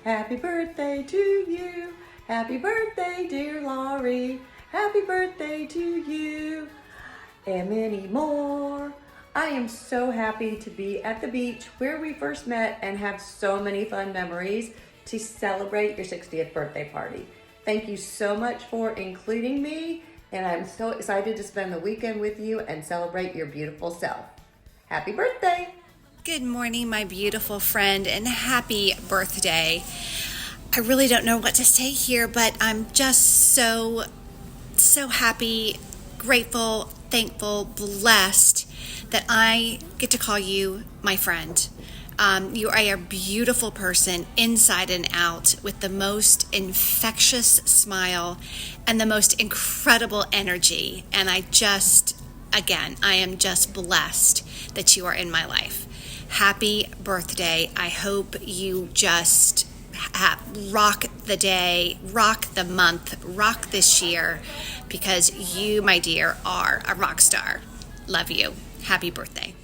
Happy birthday to you. Happy birthday, dear Laurie. Happy birthday to you. And many more. I am so happy to be at the beach where we first met and have so many fun memories to celebrate your 60th birthday party. Thank you so much for including me, and I'm so excited to spend the weekend with you and celebrate your beautiful self. Happy birthday! Good morning, my beautiful friend, and happy birthday. I really don't know what to say here, but I'm just so happy, grateful, thankful, blessed that I get to call you my friend. You are a beautiful person inside and out with the most infectious smile and the most incredible energy. And I am just blessed that you are in my life. Happy birthday. I hope you just rock the day, rock the month, rock this year, because you, my dear, are a rock star. Love you. Happy birthday.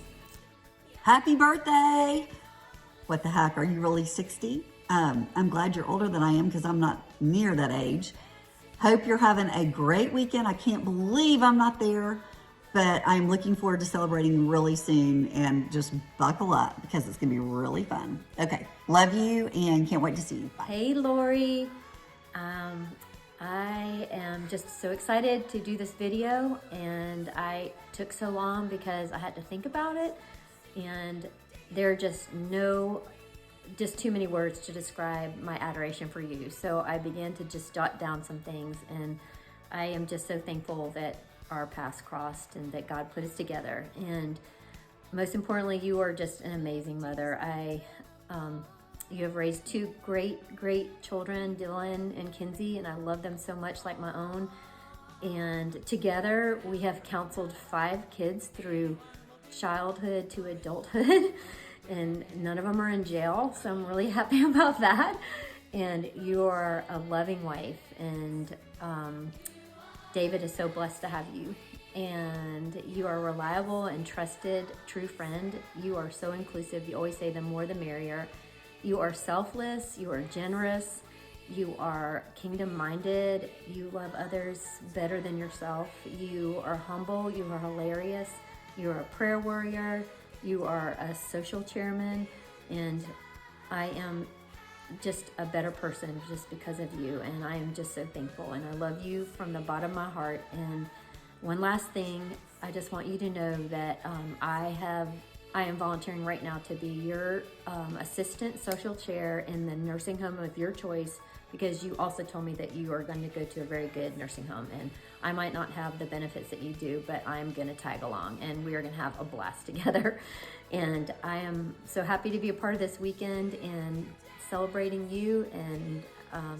Happy birthday! What the heck, are you really 60? I'm glad you're older than I am because I'm not near that age. Hope you're having a great weekend. I can't believe I'm not there, but I'm looking forward to celebrating really soon, and just buckle up because it's gonna be really fun. Okay, love you and can't wait to see you. Bye. Hey Lori, I am just so excited to do this video, and I took so long because I had to think about it, and there are just too many words to describe my adoration for you. So I began to just jot down some things, and I am just so thankful that our paths crossed and that God put us together. And most importantly, you are just an amazing mother. You have raised two great children, Dylan and Kinsey, and I love them so much, like my own. And together we have counseled 5 kids through childhood to adulthood, and none of them are in jail, so I'm really happy about that. And you are a loving wife, and David is so blessed to have you, and you are a reliable and trusted true friend. You are so inclusive. You always say the more the merrier. You are selfless, you are generous, you are kingdom-minded, you love others better than yourself, you are humble, you are hilarious, you are a prayer warrior, you are a social chairman, and I am just a better person just because of you, and I am just so thankful, and I love you from the bottom of my heart. And one last thing, I just want you to know that I am volunteering right now to be your assistant social chair in the nursing home of your choice, because you also told me that you are going to go to a very good nursing home, and I might not have the benefits that you do, but I'm going to tag along, and we are going to have a blast together. And I am so happy to be a part of this weekend and celebrating you, and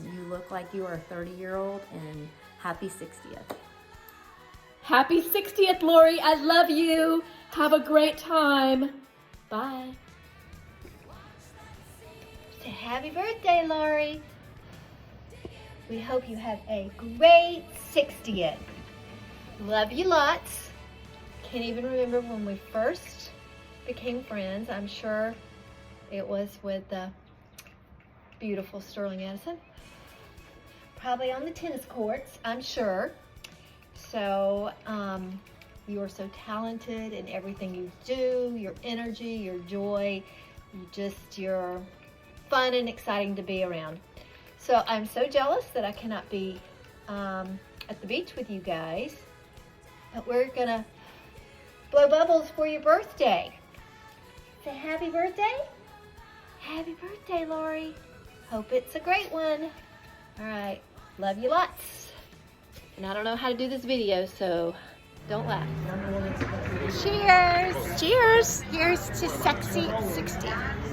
you look like you are a 30-year-old, and happy 60th. Happy 60th, Lori. I love you. Have a great time. Bye. So happy birthday, Lori. We hope you have a great 60th. Love you lots. Can't even remember when we first became friends. I'm sure it was with the beautiful Sterling Edison. Probably on the tennis courts, I'm sure. So, you are so talented in everything you do, your energy, your joy, you're fun and exciting to be around. So I'm so jealous that I cannot be at the beach with you guys, but we're gonna blow bubbles for your birthday. Say happy birthday. Happy birthday, Lori. Hope it's a great one. All right, love you lots. And I don't know how to do this video, so don't laugh. Cheers! Cheers! Here's to sexy 60.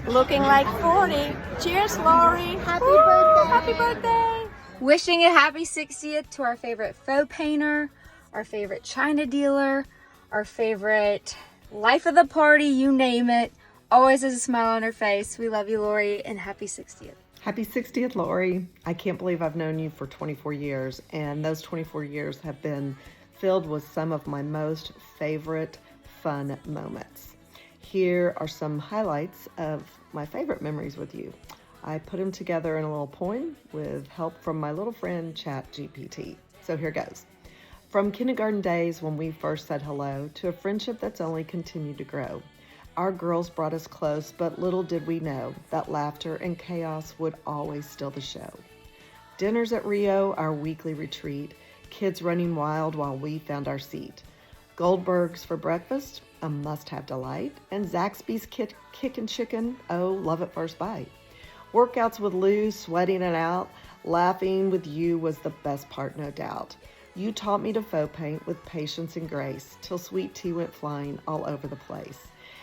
Looking like 40. Cheers, Lori! Happy birthday! Happy birthday! Wishing a happy 60th to our favorite faux painter, our favorite china dealer, our favorite life of the party, you name it. Always has a smile on her face. We love you, Lori, and happy 60th. Happy 60th, Lori. I can't believe I've known you for 24 years, and those 24 years have been filled with some of my most favorite fun moments. Here are some highlights of my favorite memories with you. I put them together in a little poem with help from my little friend ChatGPT. So here goes. From kindergarten days when we first said hello to a friendship that's only continued to grow. Our girls brought us close, but little did we know that laughter and chaos would always steal the show. Dinners at Rio, our weekly retreat, kids running wild while we found our seat. Goldberg's for breakfast, a must-have delight, and Zaxby's kickin' chicken, oh, love at first bite. Workouts with Lou, sweating it out, laughing with you was the best part, no doubt. You taught me to faux paint with patience and grace, till sweet tea went flying all over the place.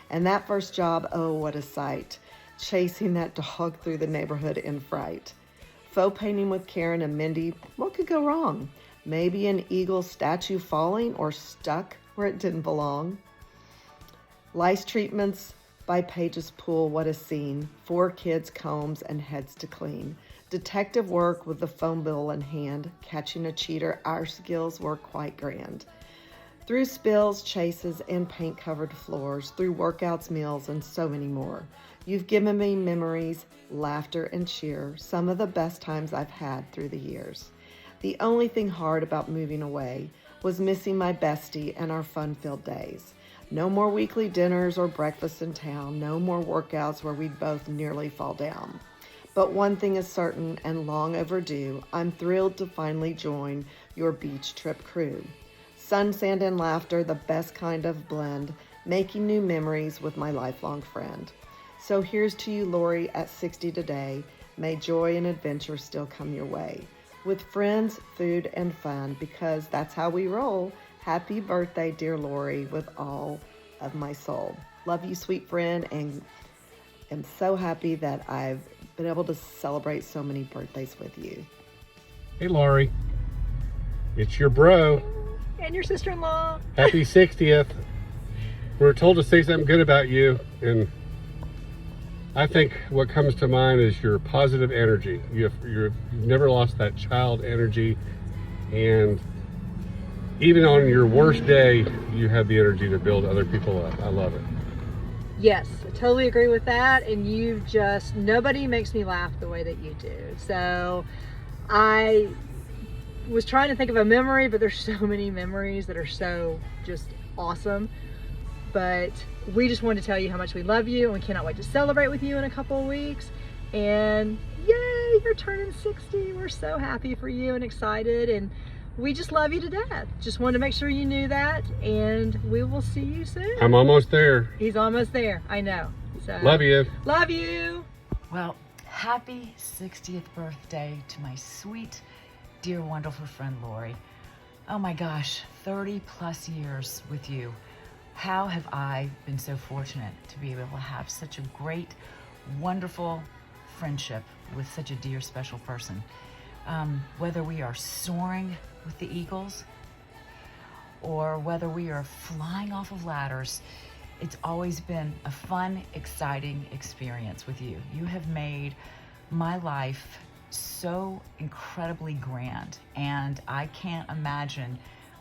And that first job, oh, what a sight, chasing that dog through the neighborhood in fright. Faux painting with Karen and Mindy, what could go wrong? Maybe an eagle statue falling or stuck where it didn't belong. Lice treatments by Paige's Pool, what a scene. 4 kids, combs, and heads to clean. Detective work with the phone bill in hand. Catching a cheater, our skills were quite grand. Through spills, chases, and paint-covered floors, through workouts, meals, and so many more. You've given me memories, laughter, and cheer, some of the best times I've had through the years. The only thing hard about moving away was missing my bestie and our fun-filled days. No more weekly dinners or breakfasts in town, no more workouts where we'd both nearly fall down. But one thing is certain and long overdue, I'm thrilled to finally join your beach trip crew. Sun, sand, and laughter, the best kind of blend, making new memories with my lifelong friend. So here's to you, Lori, at 60 today. May joy and adventure still come your way. With friends, food, and fun, because that's how we roll. Happy birthday, dear Lori, with all of my soul. Love you, sweet friend, and am so happy that I've been able to celebrate so many birthdays with you. Hey, Lori. It's your bro. And your sister-in-law. Happy 60th. We were told to say something good about you, and I think what comes to mind is your positive energy. You've never lost that child energy, and even on your worst day, you have the energy to build other people up. I love it. Yes, I totally agree with that. And nobody makes me laugh the way that you do. So I was trying to think of a memory, but there's so many memories that are so just awesome. But we just wanted to tell you how much we love you, and we cannot wait to celebrate with you in a couple of weeks. And yay, you're turning 60. We're so happy for you and excited, and we just love you to death. Just wanted to make sure you knew that, and we will see you soon. I'm almost there. He's almost there, I know. So love you. Love you. Well, happy 60th birthday to my sweet, dear, wonderful friend Lori. Oh my gosh, 30 plus years with you. How have I been so fortunate to be able to have such a great, wonderful friendship with such a dear, special person. Whether we are soaring with the eagles or whether we are flying off of ladders, it's always been a fun, exciting experience with you. You have made my life so incredibly grand, and I can't imagine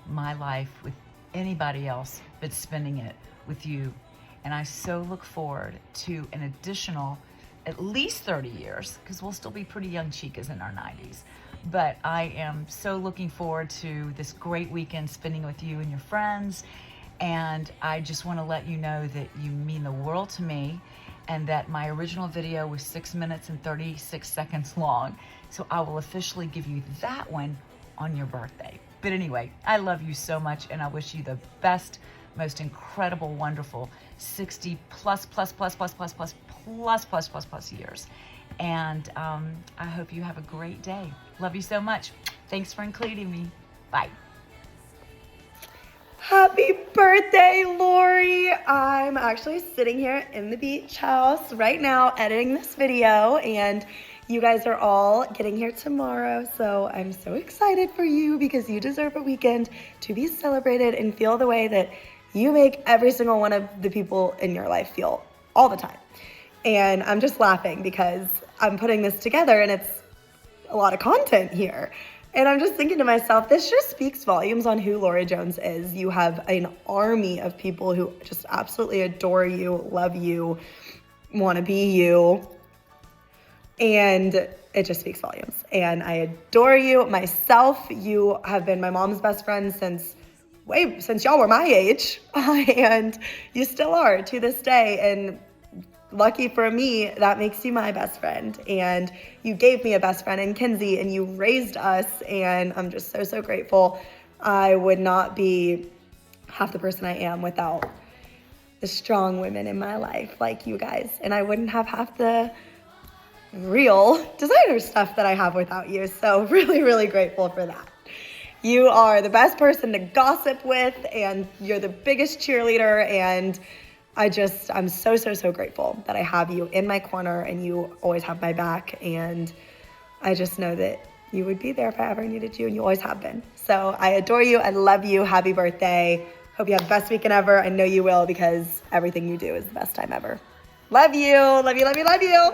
my life with anybody else but spending it with you. And I so look forward to an additional at least 30 years, because we'll still be pretty young chicas in our 90s. But I am so looking forward to this great weekend spending with you and your friends. And I just want to let you know that you mean the world to me, and that my original video was 6 minutes and 36 seconds long. So I will officially give you that one on your birthday. But anyway, I love you so much, and I wish you the best, most incredible, wonderful 60 plus years. And I hope you have a great day. Love you so much. Thanks for including me. Bye. Happy birthday, Lori. I'm actually sitting here in the beach house right now editing this video, and you guys are all getting here tomorrow, so I'm so excited for you because you deserve a weekend to be celebrated and feel the way that you make every single one of the people in your life feel all the time. And I'm just laughing because I'm putting this together and it's a lot of content here. And I'm just thinking to myself, this just speaks volumes on who Lori Jones is. You have an army of people who just absolutely adore you, love you, want to be you. And it just speaks volumes. And I adore you myself. You have been my mom's best friend since y'all were my age. And you still are to this day. And lucky for me, that makes you my best friend. And you gave me a best friend in Kinsey, and you raised us. And I'm just so, so grateful. I would not be half the person I am without the strong women in my life like you guys. And I wouldn't have half the real designer stuff that I have without you. So really, really grateful for that. You are the best person to gossip with, and you're the biggest cheerleader. And I'm so, so, so grateful that I have you in my corner, and you always have my back. And I just know that you would be there if I ever needed you, and you always have been. So I adore you. I love you. Happy birthday. Hope you have the best weekend ever. I know you will, because everything you do is the best time ever. Love you. Love you, love you, love you.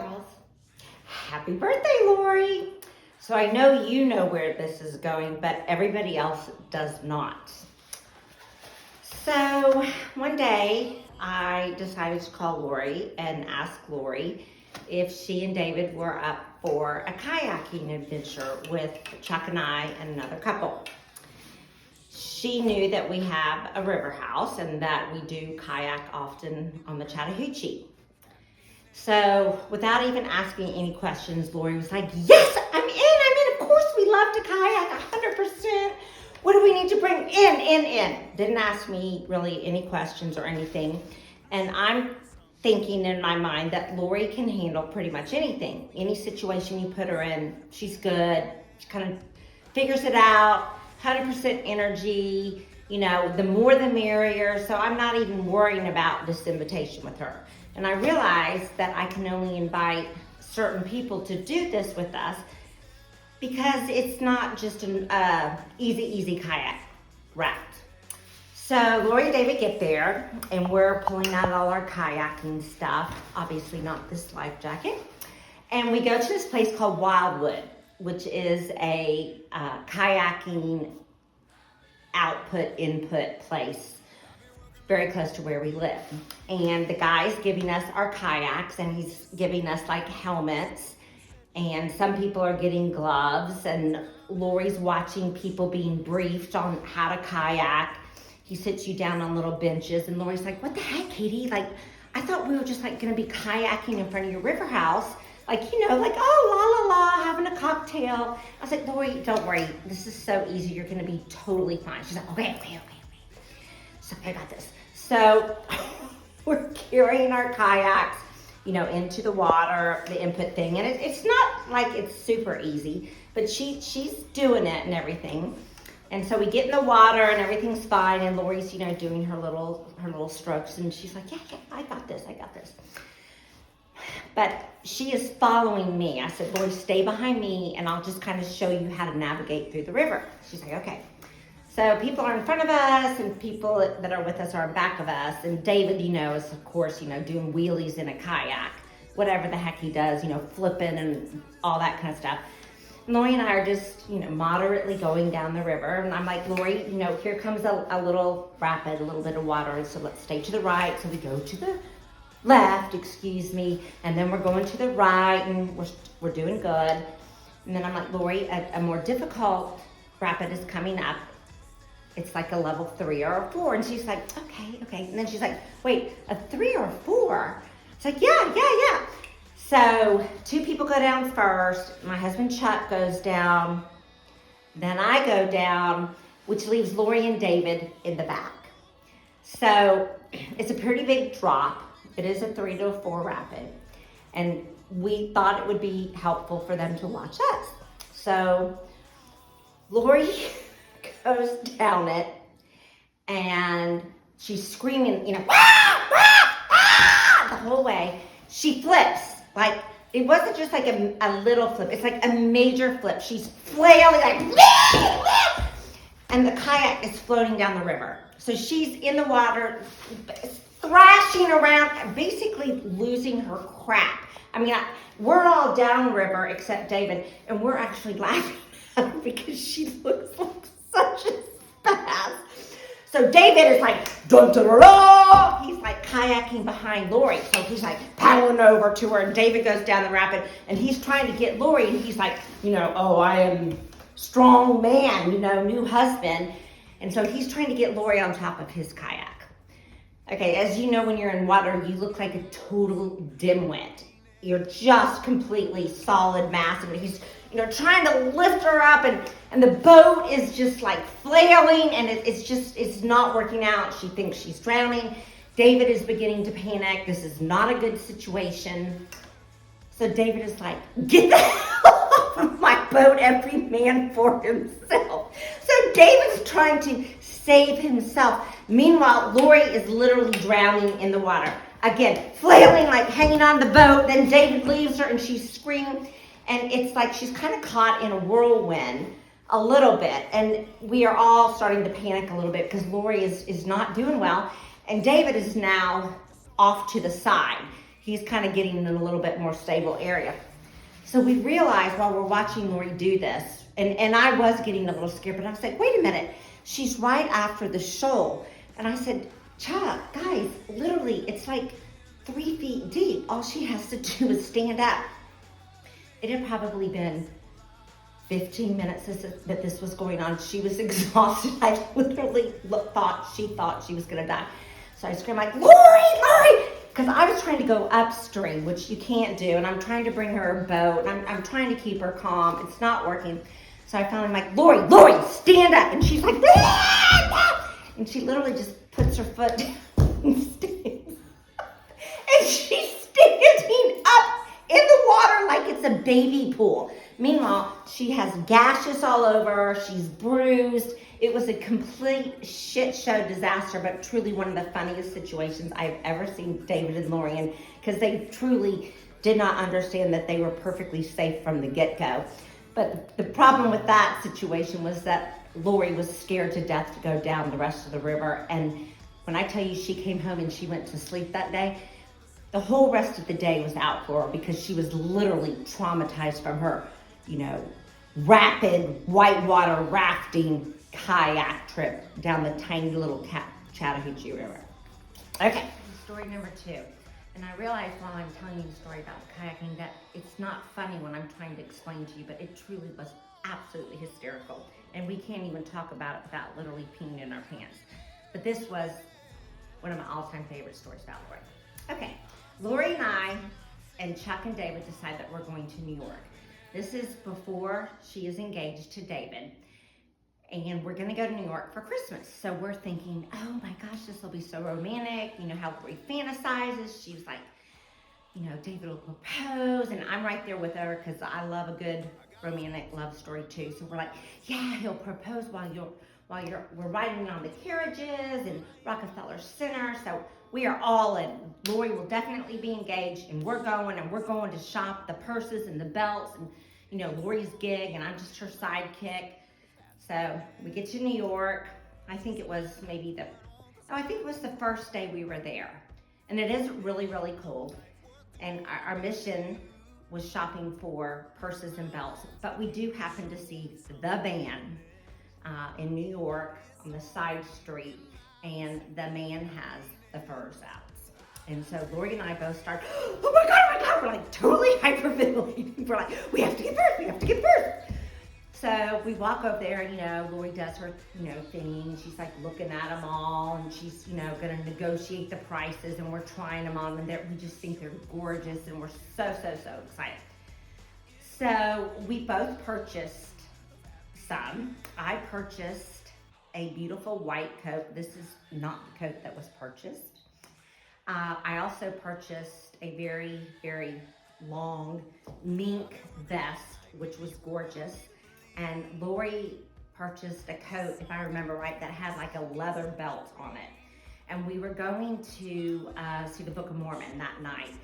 Happy birthday, Lori. So I know you know where this is going, but everybody else does not. So one day I decided to call Lori and ask Lori if she and David were up for a kayaking adventure with Chuck and I and another couple. She knew that we have a river house and that we do kayak often on the Chattahoochee. So without even asking any questions, Lori was like, yes, I'm in. Of course we love to kayak, 100%. What do we need to bring in? Didn't ask me really any questions or anything. And I'm thinking in my mind that Lori can handle pretty much anything. Any situation you put her in, she's good. She kind of figures it out, 100% energy. You know, the more the merrier. So I'm not even worrying about this invitation with her. And I realized that I can only invite certain people to do this with us because it's not just an easy kayak raft. So Lori and David get there, and we're pulling out all our kayaking stuff. Obviously not this life jacket. And we go to this place called Wildwood, which is a kayaking input place very close to where we live. And the guy's giving us our kayaks, and he's giving us like helmets, and some people are getting gloves, and Lori's watching people being briefed on how to kayak. He sits you down on little benches, and Lori's like, what the heck, Katie? Like, I thought we were just like gonna be kayaking in front of your river house. Like, you know, like, oh, la, la, la, having a cocktail. I was like, Lori, don't worry. This is so easy. You're gonna be totally fine. She's like, okay. So I got this. So we're carrying our kayaks, you know, into the water, the input thing. And it's not like it's super easy, but she's doing it and everything. And so we get in the water and everything's fine. And Lori's, you know, doing her little strokes. And she's like, yeah, I got this. But she is following me. I said, Lori, stay behind me, and I'll just kind of show you how to navigate through the river. She's like, okay. So people are in front of us, and people that are with us are in back of us. And David, you know, is of course, you know, doing wheelies in a kayak, whatever the heck he does, you know, flipping and all that kind of stuff. And Lori and I are just, you know, moderately going down the river. And I'm like, Lori, you know, here comes a little rapid, a little bit of water. And so let's stay to the right. So we go to the left, and then we're going to the right, and we're doing good. And then I'm like, Lori, a more difficult rapid is coming up. It's like a level 3 or a 4. And she's like, okay. And then she's like, wait, a 3 or a 4? It's like, yeah. So 2 people go down first. My husband Chuck goes down. Then I go down, which leaves Lori and David in the back. So it's a pretty big drop. It is a 3 to a 4 rapid. And we thought it would be helpful for them to watch us. So Lori goes down it, and she's screaming, you know, the whole way. She flips. Like, it wasn't just like a little flip. It's like a major flip. She's flailing like, and the kayak is floating down the river. So she's in the water, thrashing around, basically losing her crap. I mean, we're all downriver except David, and we're actually laughing at her because she looks like such a spaz. So David is like, dun, dun, dun, dun. He's like kayaking behind Lori. So he's like paddling over to her, and David goes down the rapid, and he's trying to get Lori, and he's like, oh, I am strong man, new husband. And so he's trying to get Lori on top of his kayak. Okay, as you know, when you're in water, you look like a total dimwit. You're just completely solid mass, and he's trying to lift her up, and the boat is just like flailing, and it's not working out. She thinks she's drowning. David is beginning to panic. This is not a good situation. So David is like, get the hell off of my boat, every man for himself. So David's trying to save himself. Meanwhile, Lori is literally drowning in the water. Again, flailing, like hanging on the boat. Then David leaves her, and she's screaming. And it's like she's kind of caught in a whirlwind a little bit. And we are all starting to panic a little bit because Lori is not doing well. And David is now off to the side. He's kind of getting in a little bit more stable area. So we realized while we're watching Lori do this, and I was getting a little scared, but I was like, wait a minute. She's right after the shoal. And I said, Chuck, guys, literally, it's like 3 feet deep. All she has to do is stand up. It had probably been 15 minutes that this was going on. She was exhausted. I literally thought she was going to die. So I screamed like, Lori! Because I was trying to go upstream, which you can't do. And I'm trying to bring her a boat. And I'm trying to keep her calm. It's not working. So I finally am like, Lori, stand up. And she's like, ah! And she literally just puts her foot down and stands up. And she's standing up in the water like it's a baby pool. Meanwhile, she has gashes all over her. She's bruised. It was a complete shit show disaster, but truly one of the funniest situations I've ever seen David and Lori in, because they truly did not understand that they were perfectly safe from the get-go. But the problem with that situation was that Lori was scared to death to go down the rest of the river. And when I tell you she came home and she went to sleep that day, the whole rest of the day was out for her because she was literally traumatized from her, rapid whitewater rafting kayak trip down the tiny little Chattahoochee River. Okay, story number 2. And I realized while I'm telling you the story about kayaking that it's not funny when I'm trying to explain to you, but it truly was absolutely hysterical. And we can't even talk about it without literally peeing in our pants. But this was one of my all-time favorite stories about Lori. Okay, Lori and I and Chuck and David decide that we're going to New York. This is before she is engaged to David. And we're gonna go to New York for Christmas. So we're thinking, oh my gosh, this will be so romantic. How Lori fantasizes. She was like, David will propose, and I'm right there with her because I love a good romantic love story too. So we're like, yeah, he'll propose while we're riding on the carriages in Rockefeller Center. So we are all in. Lori will definitely be engaged, and we're going to shop the purses and the belts, and Lori's gig, and I'm just her sidekick. So we get to New York. I think it was the first day we were there. And it is really, really cold. And our mission was shopping for purses and belts. But we do happen to see the van in New York on the side street. And the man has the furs out. And so Lori and I both start, oh my God. We're like totally hyperventilating. We're like, we have to get purses. So we walk over there, Lori does her, thing. She's like looking at them all, and she's, going to negotiate the prices, and we're trying them on, and we just think they're gorgeous, and we're so excited. So we both purchased some. I purchased a beautiful white coat. This is not the coat that was purchased. I also purchased a very, very long mink vest, which was gorgeous. And Lori purchased a coat, if I remember right, that had like a leather belt on it. And we were going to see the Book of Mormon that night,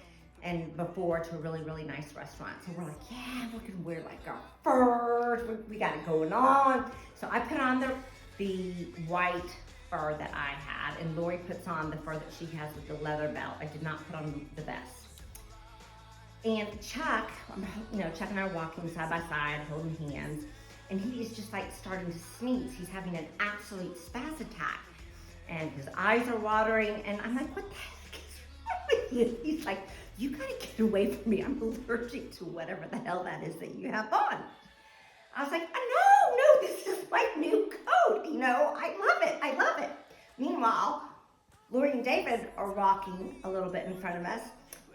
and before to a really, really nice restaurant. So we're like, yeah, we're gonna wear like our furs, we got it going on. So I put on the white fur that I had, and Lori puts on the fur that she has with the leather belt. I did not put on the vest. And Chuck, Chuck and I are walking side by side, holding hands, and he is just like starting to sneeze. He's having an absolute spaz attack. and his eyes are watering, and I'm like, what the heck is wrong with you? He's like, you gotta get away from me. I'm allergic to whatever the hell that is that you have on. I was like, no, this is my new coat. You know, I love it. Meanwhile, Lori and David are walking a little bit in front of us,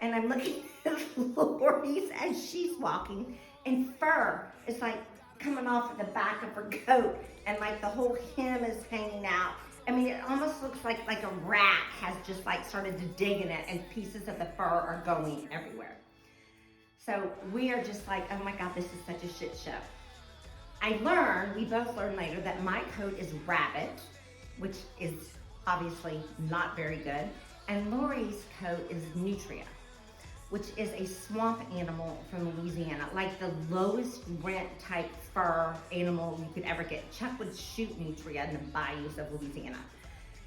and I'm looking at Lori's as she's walking, and fur is like coming off of the back of her coat, and like the whole hem is hanging out. I mean, it almost looks like a rat has just like started to dig in it, and pieces of the fur are going everywhere. So we are just like, oh my God, this is such a shit show. We both learned later that my coat is rabbit, which is obviously not very good, and Lori's coat is nutria, which is a swamp animal from Louisiana, like the lowest rent type fur animal you could ever get. Chuck would shoot nutria in the bayous of Louisiana.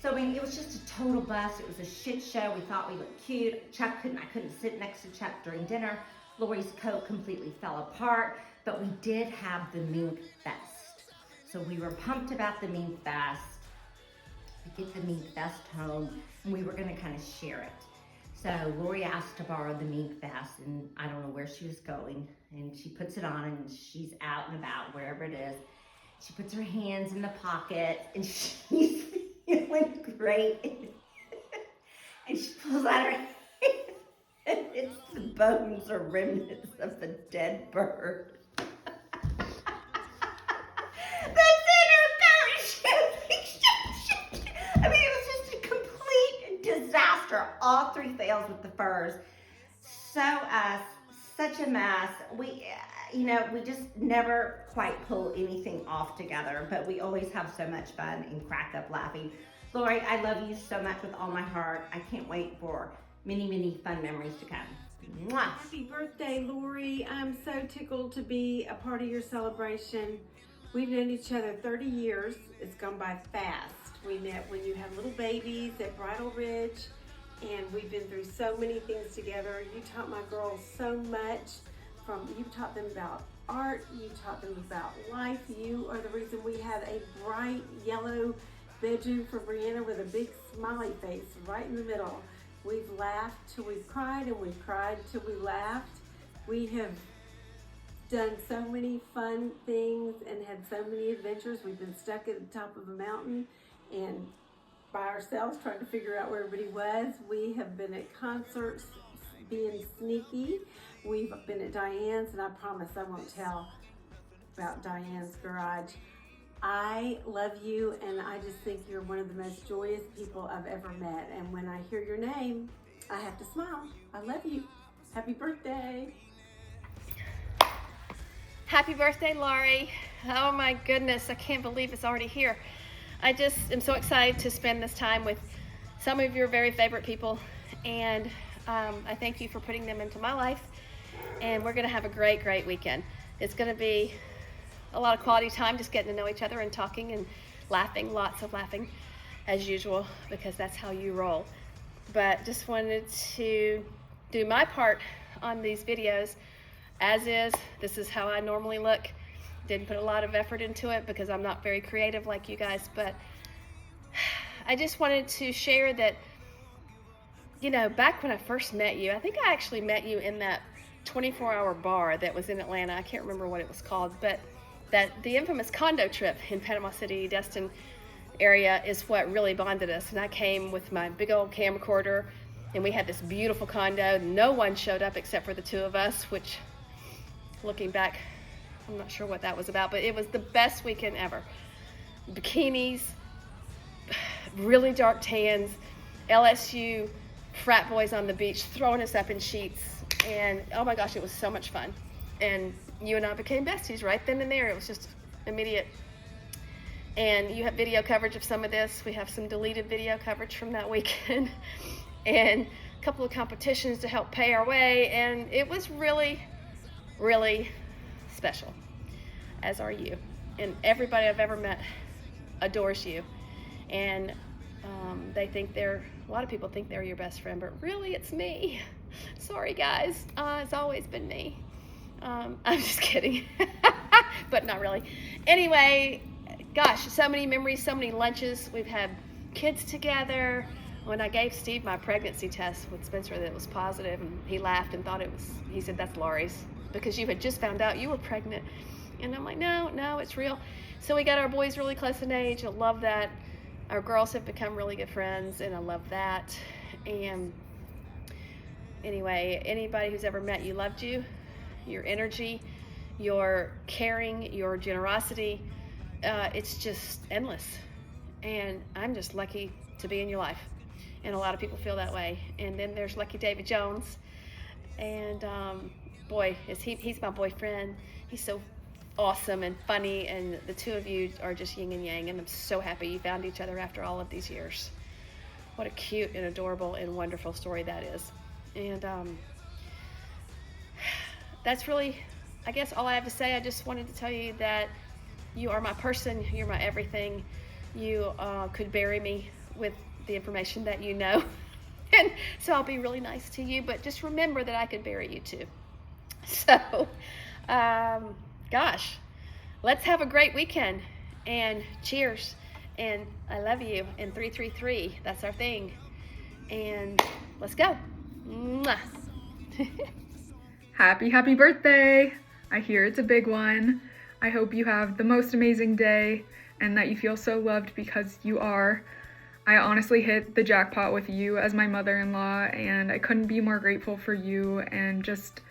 So I mean, it was just a total bust. It was a shit show. We thought we looked cute. I couldn't sit next to Chuck during dinner. Lori's coat completely fell apart, but we did have the mink vest. So we were pumped about the mink vest. We get the mink vest home, and we were gonna kind of share it. So Lori asked to borrow the mink vest, and I don't know where she was going, and she puts it on, and she's out and about, wherever it is. She puts her hands in the pocket, and she's feeling great. And she pulls out her hand, and it's the bones or remnants of a dead bird. All three fails with the furs. Such a mess. We just never quite pull anything off together, but we always have so much fun and crack up laughing. Lori, I love you so much with all my heart. I can't wait for many, many fun memories to come. Mwah. Happy birthday, Lori. I'm so tickled to be a part of your celebration. We've known each other 30 years. It's gone by fast. We met when you had little babies at Bridal Ridge, and we've been through so many things together. You taught my girls so much. You taught them about art, you taught them about life. You are the reason we have a bright yellow bedroom for Brianna with a big smiley face right in the middle. We've laughed till we've cried, and we've cried till we laughed. We have done so many fun things and had so many adventures. We've been stuck at the top of a mountain and by ourselves trying to figure out where everybody was. We have been at concerts being sneaky. We've been at Diane's, and I promise I won't tell about Diane's garage. I love you, and I just think you're one of the most joyous people I've ever met. And when I hear your name, I have to smile. I love you. Happy birthday. Happy birthday, Lori. Oh my goodness, I can't believe it's already here. I just am so excited to spend this time with some of your very favorite people, and I thank you for putting them into my life, and we're gonna have a great, great weekend. It's gonna be a lot of quality time just getting to know each other and talking and laughing, lots of laughing as usual, because that's how you roll. But just wanted to do my part on these videos as is. This is how I normally look. Didn't put a lot of effort into it because I'm not very creative like you guys, but I just wanted to share that, you know, back when I first met you, I think I actually met you in that 24-hour bar that was in Atlanta. I can't remember what it was called, but that the infamous condo trip in Panama City, Destin area is what really bonded us. And I came with my big old camcorder, and we had this beautiful condo. No one showed up except for the two of us, which, looking back, I'm not sure what that was about, but it was the best weekend ever. Bikinis, really dark tans, LSU frat boys on the beach throwing us up in sheets, and oh my gosh, it was so much fun. And you and I became besties right then and there. It was just immediate. And you have video coverage of some of this. We have some deleted video coverage from that weekend and a couple of competitions to help pay our way, and it was really, really special, as are you. And everybody I've ever met adores you, and they think a lot of people think they're your best friend, but really it's me. Sorry guys, it's always been me. I'm just kidding, but not really. Anyway, gosh, so many memories, so many lunches. We've had kids together. When I gave Steve my pregnancy test with Spencer that was positive, and he laughed and thought he said, that's Laurie's, because you had just found out you were pregnant. And I'm like, no, it's real. So we got our boys really close in age. I love that. Our girls have become really good friends, and I love that. And anyway, anybody who's ever met you loved you. Your energy, your caring, your generosity, it's just endless. And I'm just lucky to be in your life. And a lot of people feel that way. And then there's Lucky David Jones. And boy, he's my boyfriend. He's so awesome and funny, and the two of you are just yin and yang, and I'm so happy you found each other after all of these years. What a cute and adorable and wonderful story that is. And that's really, I guess, all I have to say. I just wanted to tell you that you are my person, you're my everything. You could bury me with the information that you know, and so I'll be really nice to you, but just remember that I could bury you too. So gosh, let's have a great weekend, and cheers, and I love you, and 333, that's our thing, and let's go. Mwah. Happy birthday! I hear it's a big one. I hope you have the most amazing day and that you feel so loved, because you are. I honestly hit the jackpot with you as my mother-in-law, and I couldn't be more grateful for you and just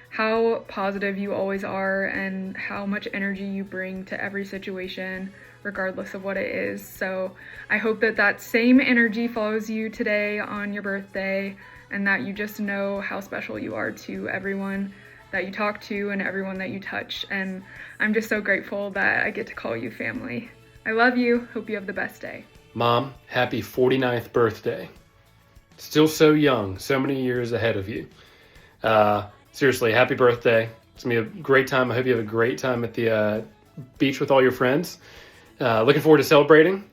how positive you always are and how much energy you bring to every situation, regardless of what it is. So I hope that same energy follows you today on your birthday, and that you just know how special you are to everyone that you talk to and everyone that you touch. And I'm just so grateful that I get to call you family. I love you. Hope you have the best day. Mom, happy 49th birthday. Still so young, so many years ahead of you. Seriously, happy birthday. It's going to be a great time. I hope you have a great time at the beach with all your friends. Looking forward to celebrating.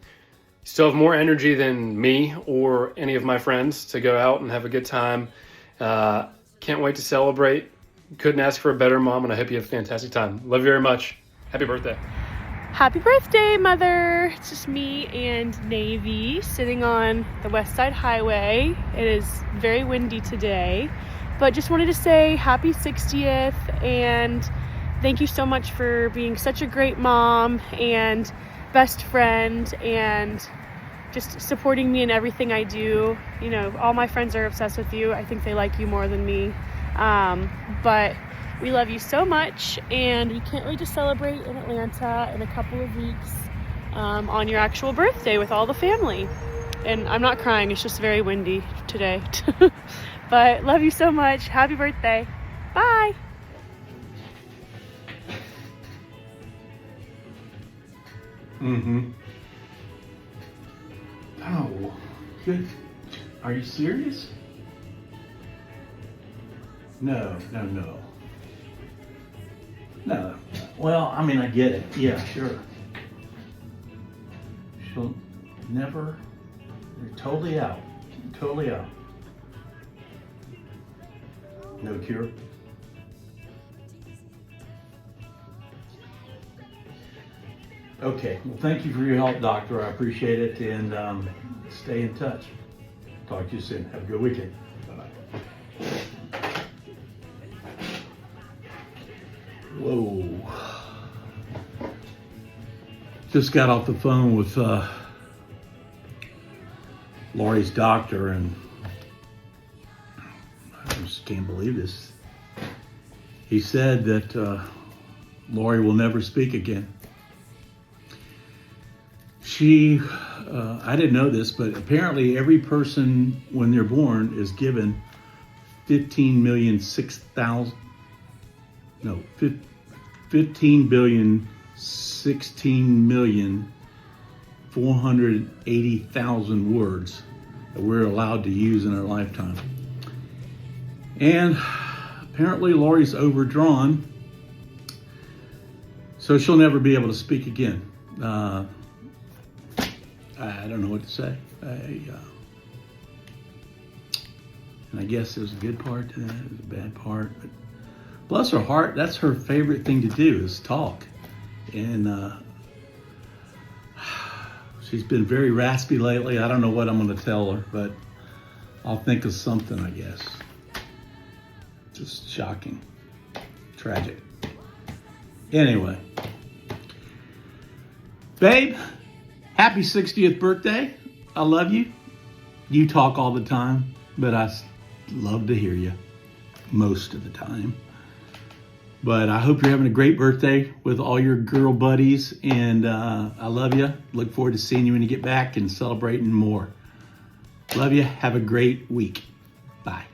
Still have more energy than me or any of my friends to go out and have a good time. Can't wait to celebrate. Couldn't ask for a better mom, and I hope you have a fantastic time. Love you very much. Happy birthday. Happy birthday, Mother. It's just me and Navy sitting on the West Side Highway. It is very windy today, but just wanted to say happy 60th, and thank you so much for being such a great mom and best friend, and just supporting me in everything I do. You know, all my friends are obsessed with you. I think they like you more than me. But we love you so much, and we can't wait to celebrate in Atlanta in a couple of weeks on your actual birthday with all the family. And I'm not crying, it's just very windy today. But love you so much. Happy birthday. Bye. Oh, good. Are you serious? No. Well, I mean, I get it. Yeah, sure. She'll never, you're totally out. Totally out. No cure? Okay. Well, thank you for your help, doctor. I appreciate it, and stay in touch. Talk to you soon. Have a good weekend. Bye-bye. Whoa. Just got off the phone with Laurie's doctor, and I just can't believe this. He said that Laurie will never speak again. I didn't know this, but apparently every person when they're born is given 15,016,480,000 words that we're allowed to use in our lifetime. And apparently Laurie's overdrawn, so she'll never be able to speak again. I don't know what to say. And I guess there's a good part to that, there's a bad part. But bless her heart, that's her favorite thing to do, is talk. And She's been very raspy lately. I don't know what I'm going to tell her, but I'll think of something, I guess. Just shocking. Tragic. Anyway. Babe, happy 60th birthday. I love you. You talk all the time, but I love to hear you most of the time. But I hope you're having a great birthday with all your girl buddies, and I love you. Look forward to seeing you when you get back and celebrating more. Love you. Have a great week. Bye.